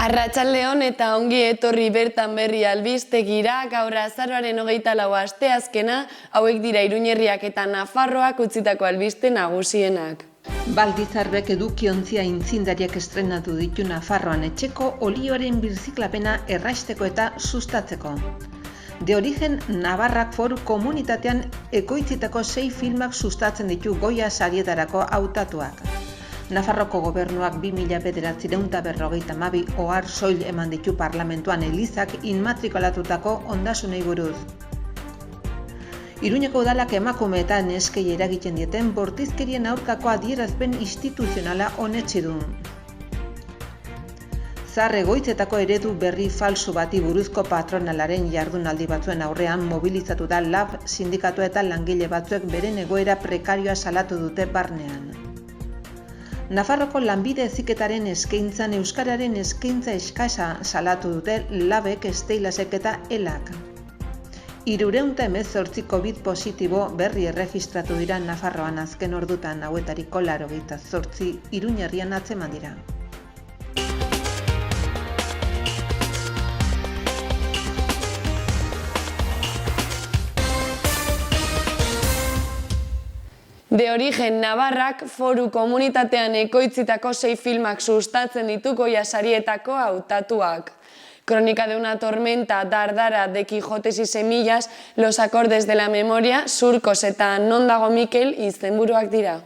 Arratsaldeon eta ongi etorri bertan berri albistegira, gaur azaroaren 24 asteazkena, hauek dira Iruñerriak eta Nafarroak utzitako albiste nagusiena. Baldizarbek edukiontzia intzindariak estrenatu ditu Nafarroan etxeko olioaren birziklapena erraisteko eta sustatzeko. De Origen Navarrak Foru Komunitatean ekoitzitako 6 filmak sustatzen ditu Goya sarietarako hautatuak. Nafarroko gobernuak 2009-52 ohar soil eman ditu parlamentuan Elizak inmatrikulatutako ondasunei buruz. Iruñeko udalak emakume eta neskei eragiten dieten bortizkerien aurkako adierazpen instituzionala onetsi du. Zahar egoitzetako eredu berri falsu bati buruzko patronalaren jardunaldi batzuen aurrean mobilizatu da LAB sindikatua eta langile batzuek beren egoera prekarioa salatu dute barnean. Nafarroko lanbide heziketaren eskaintzan euskararen eskaintza eskasa salatu dute LABek, Steilasek eta ELAK. 318 COVID positibo berri erregistratu dira Nafarroan azken ordutan, hauetariko 88 Iruñerrian atzeman dira. De Origen Navarrak Foru Komunitatean ekoitzitako 6 filmak sustatzen ditu Goya sarietako hautatuak. Crónica de una tormenta, Dardara, de Quijotes y Semillas, Los acordes de la memoria, Surkos eta Non dago Mikel izenburuak dira.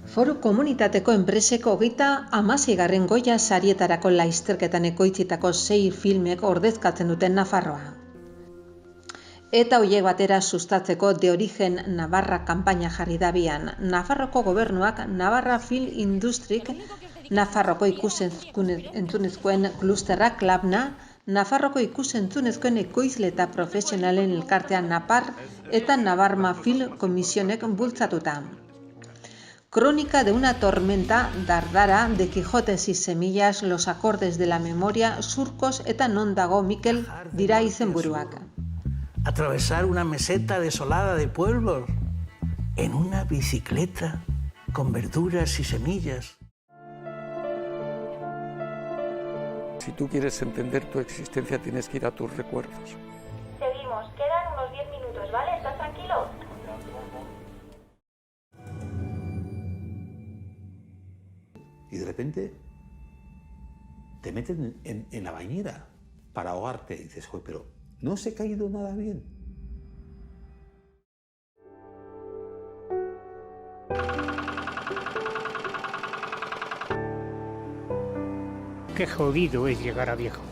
Foru Komunitateko enpreseko 36. Goya sarietarako lasterketan ekoitzitako 6 filmek ordezkatzen duten Nafarroa. Eta hoiek batera sustatzeko De Origen Navarra kanpaina jarri dabian. Nafarroko gobernuak Navarra Film Industrik, Nafarroko ikus-entzunezkoen klusterrak Labna, Nafarroko ikus-entzunezkoen ekoizle eta profesionalen elkartea Napar eta Navarma Film Komisionek bultzatuta. Crónica de una tormenta, Dardara, de Quijotes y Semillas, Los acordes de la memoria, Surkos eta Non dago Mikel dira izenburuak. Atravesar una meseta desolada de pueblos en una bicicleta con verduras y semillas. Si tú quieres entender tu existencia, tienes que ir a tus recuerdos. Seguimos, quedan unos 10 minutos, ¿vale? ¿Estás tranquilo? Y de repente te meten en la bañera para ahogarte y dices, joder, pero no se ha caído nada bien. Qué jodido es llegar a viejo.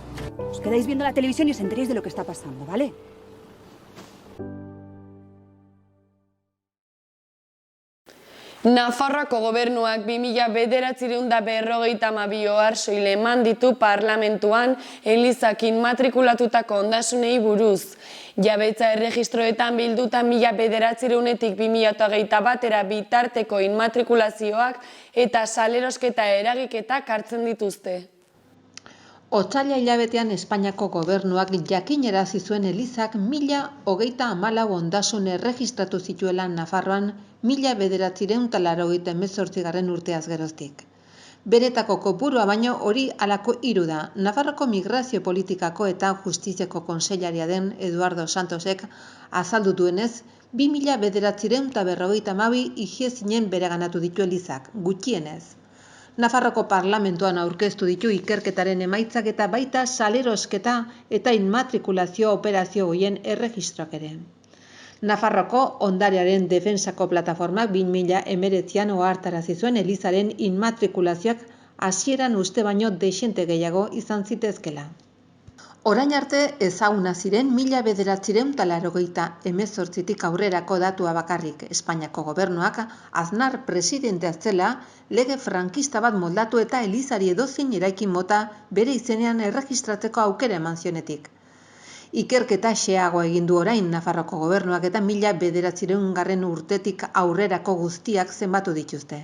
Os quedáis viendo la televisión y os enteréis de lo que está pasando, ¿vale? Nafarroako gobernuak 2009-52 ohar soil eman ditu parlamentuan Elizak inmatrikulatutako ondasunei buruz. Jabetza erregistroetan bilduta 1900-etik 2021 bitarteko inmatrikulazioak eta salerosketa eragiketak hartzen dituzte. Otsaila hilabetean Espainiako gobernuak jakinarazi zuen Elizak 1034 ondasun erregistratu zituela Nafarroan 1988 urteaz geroztik. Beretako kopurua baino hori halako 3 da. Nafarroko Migrazio Politikako eta Justiziako kontseilaria den Eduardo Santosek azaldu duenez, 2952 ihiezinen bereganatu ditu Elizak, gutxienez. Nafarroko parlamentuan aurkeztu ditu ikerketaren emaitzak eta baita salerosketa eta inmatrikulazio operazio hoien erregistroak ere. Nafarroko ondarearen defensako plataformak 2019an ohartarazi zuen Elizaren inmatrikulazioak hasieran uste baino dexente gehiago izan zitezkela. Orain arte ezaguna ziren 1988tik aurrerako datua bakarrik. Espainiako gobernuak Aznar presidentea zela lege frankista bat moldatu eta Elizari edozein eraikin mota bere izenean erregistratzeko aukera eman zionetik. Ikerketa xeago egin du orain Nafarroko gobernuak eta 1900 urtetik aurrerako guztiak zenbatu dituzte.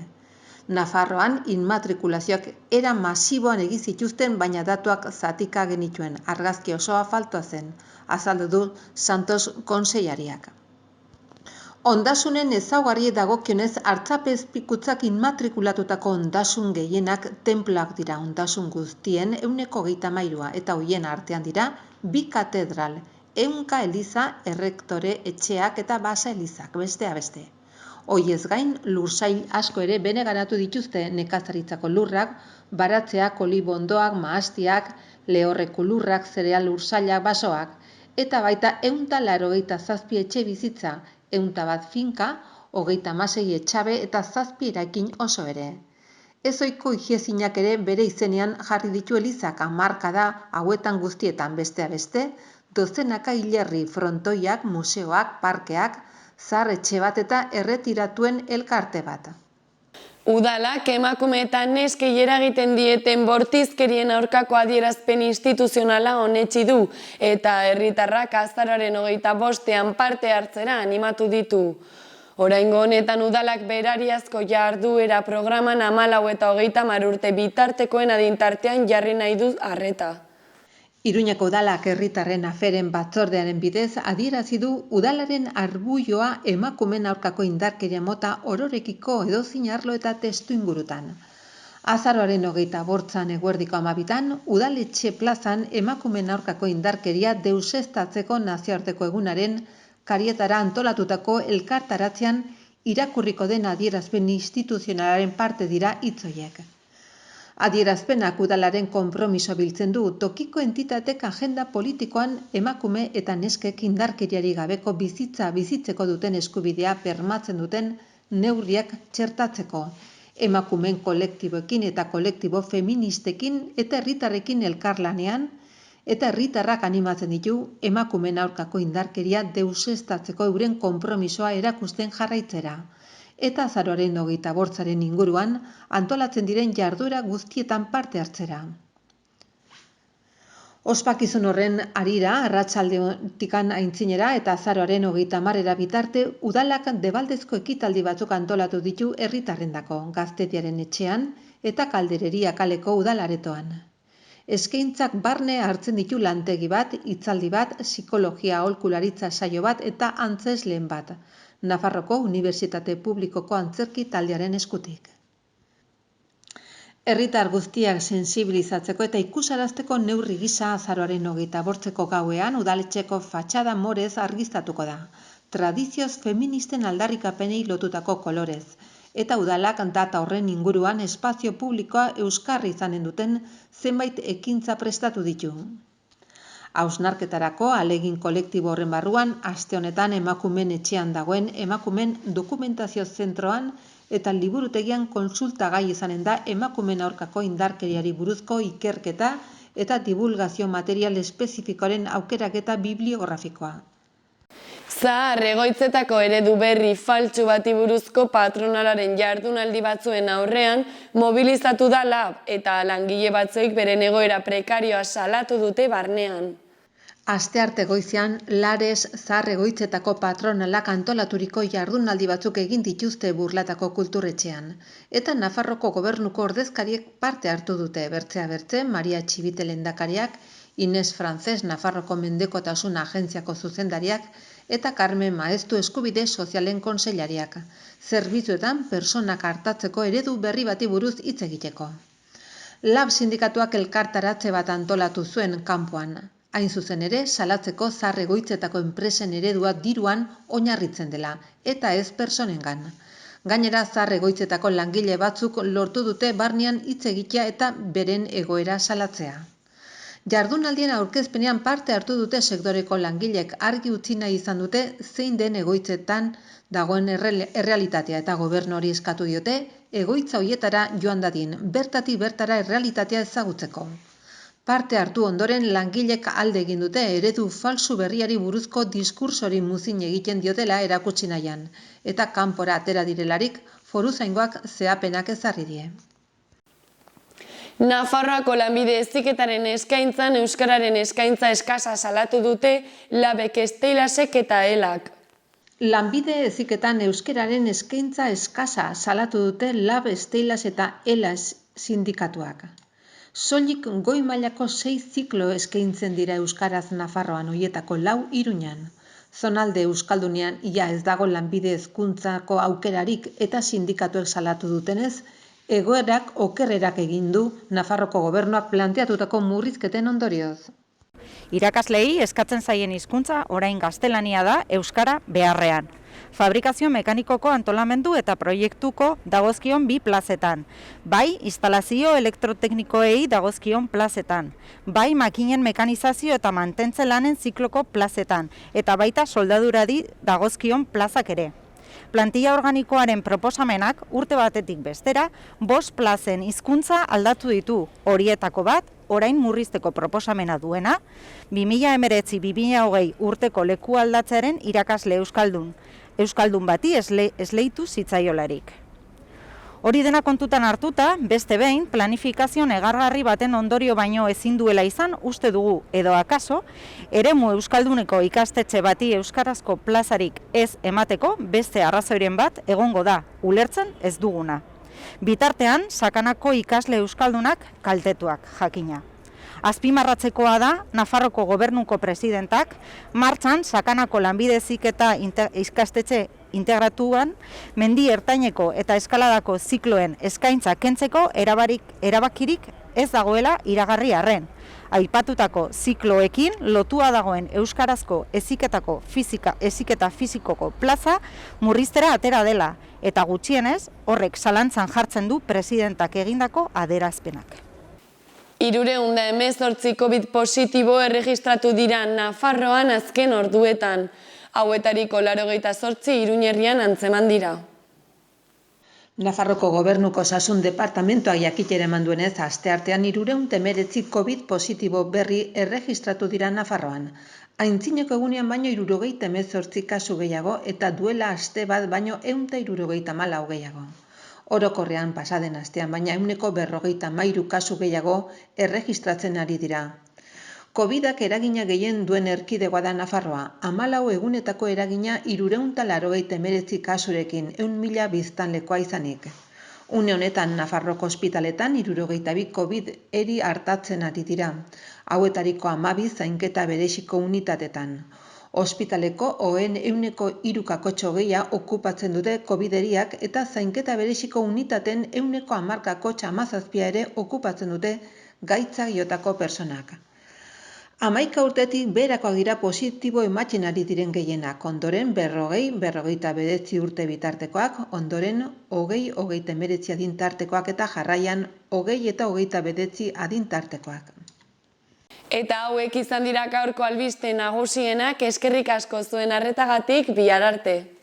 Nafarroan inmatrikulazioak era masiboan egin zituzten, baina datuak zatika genituen, argazki osoa faltoa zen, azaldu du Santos kontseilariak. Ondasunen ezaugarri dagokionez artzapezpikutzak inmatrikulatutako ondasun gehienak tenpluak dira. Ondasun guztien 33% eta hoien artean dira 2 katedral, 100 eliza, errektore etxeak eta basa elizak, besteak beste. Hoiez gain, lursail asko ere beneganatu dituzte nekazaritzako lurrak, baratzeak, olibondoak, mahastiak, lehorreko lurrak, zereal lursailak, basoak, eta baita 187 etxe bizitza, 101 finka, 36 etxabe eta 7 eraikin oso ere. Ezoiko hiezinak ere bere izenean jarri ditu elizak, hamarkada hauetan guztietan besteak beste, dozenaka hilerri, frontoiak, museoak, parkeak, zahar etxe bat eta erretiratuen elkarte bat. Udalak emakume eta neskei eragiten dieten bortizkerien aurkako adierazpen instituzionala onetsi du eta herritarrak azaroaren 25ean parte hartzera animatu ditu. Oraingo honetan udalak berariazko jarduera programan 14 eta 30 urte bitartekoen adintartean jarri nahi du arreta. Iruñeko udalak herritarren aferen batzordearen bidez adierazi du udalaren arbuioa emakumeen aurkako indarkeria mota ororekiko edozein arlo eta testuingurutan. Azaroaren 25ean eguerdiko 12ean, udaletxe plazan emakumeen aurkako indarkeria deuseztatzeko nazioarteko egunaren karietara antolatutako elkartaratzean irakurriko den adierazpen instituzionalaren parte dira hitz horiek. Adierazpenak udalaren konpromiso biltzen du tokiko entitatek agenda politikoan emakume eta neskek indarkeriari gabeko bizitza bizitzeko duten eskubidea bermatzen duten neurriak txertatzeko, emakumeen kolektiboekin eta kolektibo feministekin eta herritarrekin elkarlanean, eta herritarrak animatzen ditu emakumeen aurkako indarkeria deuseztatzeko euren konpromisoa erakusten jarraitzera. Eta azaroaren 25 inguruan antolatzen diren jarduera guztietan parte hartzera. Ospakizun horren harira, arratsaldetik aintzinera eta azaroaren 30 bitarte, udalak debaldezko ekitaldi batzuk antolatu ditu herritarrendako, Gaztediaren etxean eta Kaldereria kaleko udalaretoan. Eskaintzak barne hartzen ditu lantegi bat, hitzaldi bat, psikologia aholkularitza saio bat eta antzezleen bat. Nafarroko Unibertsitate Publikoko Antzerki taldearen eskutik. Herritar guztiak sensibilizatzeko eta ikusarazteko neurri gisa azaroaren 25 gauean udaletxeko fatxada morez argiztatuko da, tradizioz feministen aldarrikapenei lotutako kolorez, eta udalak data horren inguruan espazio publikoa euskarri izanen duten zenbait ekintza prestatu ditu. Hausnarketarako alegin kolektibo horren barruan, aste honetan emakumeen etxean dagoen emakumeen dokumentazio zentroan eta liburutegian kontsultagai izanen da emakumeen aurkako indarkeriari buruzko ikerketa eta divulgazio material espezifikoaren aukeraketa bibliografikoa. Zahar egoitzetako eredu berri faltsu bati buruzko patronalaren jardunaldi batzuen aurrean mobilizatu da LAB eta langile batzuek beren egoera prekarioa salatu dute barnean. Astearte goizean, Lares zahar egoitzetako patronalak antolaturiko jardunaldi batzuk egin dituzte Burlatako kulturretxean. Eta Nafarroko gobernuko ordezkariek parte hartu dute, bertzea bertze, Maria Txibite lehendakariak, Ines Frances Nafarroko Mendekotasun Agentziako zuzendariak eta Carmen Maestu Eskubide Sozialen Kontseilariak. Zerbitzuetan personak artatzeko eredu berri bati buruz hitz egiteko. LAB sindikatuak elkartaratze bat antolatu zuen kanpoan. Hain zuzen ere, salatzeko zahar egoitzetako enpresen eredua diruan oinarritzen dela, eta ez personengan. Gainera, zahar egoitzetako langile batzuk lortu dute barnean hitz egitea eta beren egoera salatzea. Jardunaldien aurkezpenean parte hartu dute sektoreko langilek argi utzi nahi izan dute zein den egoitzetan dagoen errealitatea eta gobernu hori eskatu diote egoitza hoietara joan dadin, bertatik bertara errealitatea ezagutzeko. Parte hartu ondoren langilek alde egin dute eredu falsu berriari buruzko diskursori muzin egiten diotela erakutsi nahian, eta kanpora atera direlarik foruzaingoak zehapenak ezarri die. Nafarroako lanbide heziketaren eskaintzan euskararen eskaintza eskasa salatu dute LABek, Steilasek eta ELAK. Lanbide heziketan euskararen eskaintza eskasa salatu dute LAB, Steilas eta ELAS sindikatuak. Soilik goi mailako 6 ziklo eskaintzen dira euskaraz Nafarroan, hoietako 4 Iruñan. Zonalde Euskaldunean ia ez dago lanbide hezkuntzako aukerarik eta sindikatuek salatu dutenez, egoerak okerrerak egin du Nafarroko gobernuak planteatutako murrizketen ondorioz. Irakasleei eskatzen zaien hizkuntza orain gaztelania da euskara beharrean. Fabrikazio mekanikoko antolamendu eta proiektuko dagozkion 2 plazetan, bai instalazio elektroteknikoei dagozkion plazetan, bai makinen mekanizazio eta mantentze lanen zikloko plazetan, eta baita soldadurari dagozkion plazak ere. Plantilla organikoaren proposamenak urte batetik bestera 5 plazen hizkuntza aldatu ditu, horietako bat orain murrizteko proposamena duena, 2019-2020 urteko leku aldatzearen irakasle euskaldun bati esleitu zitzaiolarik. Hori dena kontutan hartuta, beste behin, planifikazio negargarri baten ondorio baino ezin duela izan uste dugu, edo akaso, eremu euskalduneko ikastetxe bati euskarazko plazarik ez emateko beste arrazoiren bat egongo da, ulertzen ez duguna. Bitartean, sakanako ikasle euskaldunak kaltetuak jakina. Azpimarratzekoa da, Nafarroko gobernuko presidentak, martxan sakanako lanbide heziketa ikastetxe integratuan, mendi ertaineko eta eskaladako zikloen eskaintza kentzeko erabakirik ez dagoela iragarri arren. Aipatutako zikloekin lotua dagoen euskarazko heziketa fizikoko plaza murriztera atera dela, eta gutxienez horrek zalantzan jartzen du presidentak egindako adierazpenak. 318 COVID positibo erregistratu dira Nafarroan azken orduetan. Hauetariko 88 Iruñerrian antzeman dira. Nafarroko gobernuko osasun departamentoak jakitera eman duenez, asteartean 319 COVID positibo berri erregistratu dira Nafarroan. Aintzineko egunean baino 78 kasu gehiago eta duela aste bat baino 174 gehiago. Orokorrean pasaden astean baina 153 kasu gehiago erregistratzen ari dira. Covidak eragina gehien duen erkidegoa da Nafarroa, 14 egunetako eragina 389 kasurekin 1.000 biztanlekoa izanik. Une honetan Nafarroko ospitaletan 62 Covid eri hartatzen ari dira, hauetariko 12 zainketa bereziko unitatetan. Ospitaleko ohen 3,3 okupatzen dute Covideriak eta zainketa bereziko unitaten 10,17 ere okupatzen dute gaitza jotako personak. 11 urtetik beherakoak dira positibo ematen ari diren gehienak, ondoren 40-49 urte bitartekoak, ondoren 20-29 adintartekoak eta jarraian 20 eta 29 adintartekoak. Eta hauek izan dira gaurko albiste nagusienak, eskerrik asko zuen arretagatik, bihar arte.